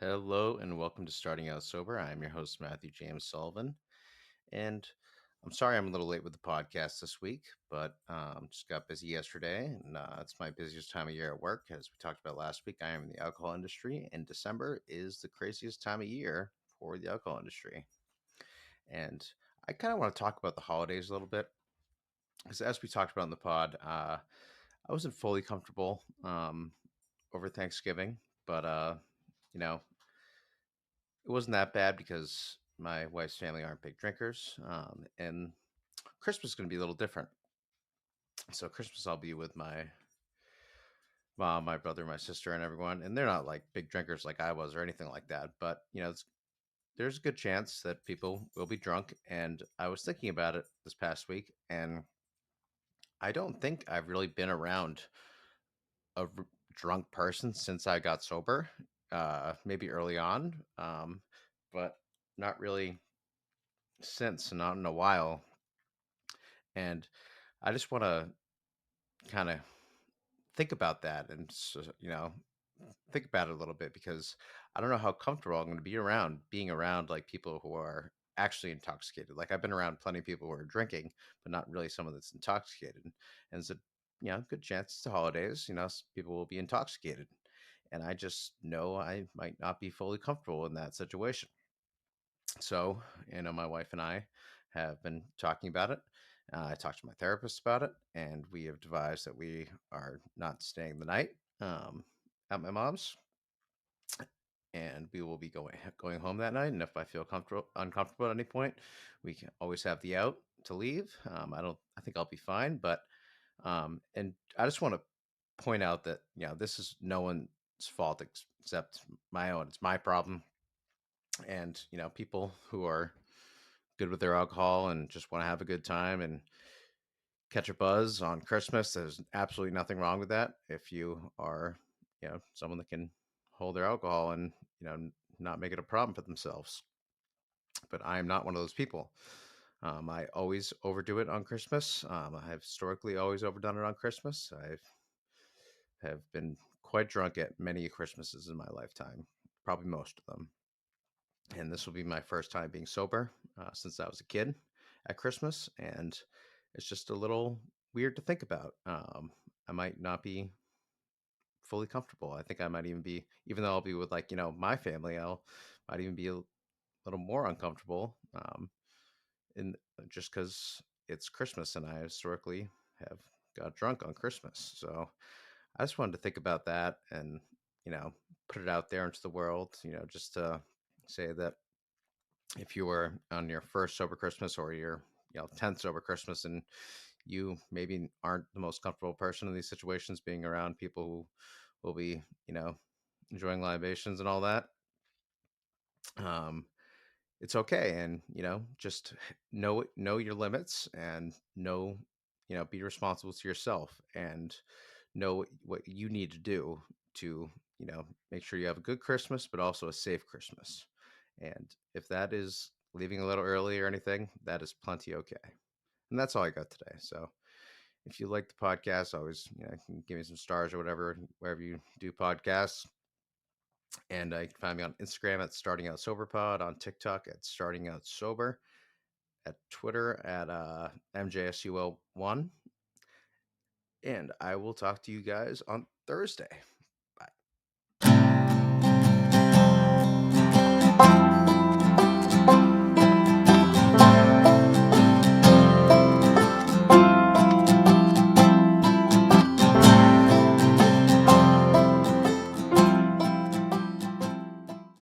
Hello and welcome to Starting Out Sober. I'm your host, Matthew James Sullivan. And I'm sorry I'm a little late with the podcast this week, but just got busy yesterday. And it's my busiest time of year at work. As we talked about last week, I am in the alcohol industry, and December is the craziest time of year for the alcohol industry. And I kind of want to talk about the holidays a little bit because, as we talked about in the pod, I wasn't fully comfortable over Thanksgiving, but you know, it wasn't that bad because my wife's family aren't big drinkers, and Christmas is going to be a little different. So Christmas, I'll be with my mom, my brother, my sister, and everyone, and they're not like big drinkers like I was or anything like that. But there's a good chance that people will be drunk. And I was thinking about it this past week, and I don't think I've really been around a drunk person since I got sober. Maybe early on, but not really since, not in a while. And I just want to kind of think about that and think about it a little bit because I don't know how comfortable I'm going to be around being around like people who are actually intoxicated. Like I've been around plenty of people who are drinking, but not really someone that's intoxicated. And so, good chance it's the holidays. People will be intoxicated, and I just know I might not be fully comfortable in that situation. So, my wife and I have been talking about it. I talked to my therapist about it, and we have devised that we are not staying the night at my mom's, and we will be going home that night. And if I feel comfortable uncomfortable at any point, we can always have the out to leave. I think I'll be fine, but and I just want to point out that this is no one's fault except my own. It's my problem, and people who are good with their alcohol and just want to have a good time and catch a buzz on Christmas. There's absolutely nothing wrong with that. If you are, someone that can hold their alcohol and, not make it a problem for themselves. But I am not one of those people. I always overdo it on Christmas. I have historically always overdone it on Christmas. Have been quite drunk at many Christmases in my lifetime, probably most of them. And this will be my first time being sober since I was a kid at Christmas, and it's just a little weird to think about. I might not be fully comfortable. I think I might even be, even though I'll be with like my family, I'll might even be a little more uncomfortable, in just because it's Christmas, and I historically have got drunk on Christmas. So I just wanted to think about that and you know put it out there into the world. Just to say that if you were on your first sober Christmas or your 10th sober Christmas, and you maybe aren't the most comfortable person in these situations being around people who will be enjoying libations and all that, um it's okay. And just know your limits, and be responsible to yourself, and know what you need to do to make sure you have a good Christmas but also a safe Christmas. And if that is leaving a little early or anything, that is plenty okay. And that's all I got today. So if you like the podcast, always can give me some stars or whatever wherever you do podcasts. And you can find me on Instagram at Starting Out Sober Pod, on TikTok at Starting Out Sober, at Twitter at MJSUL1. And I will talk to you guys on Thursday.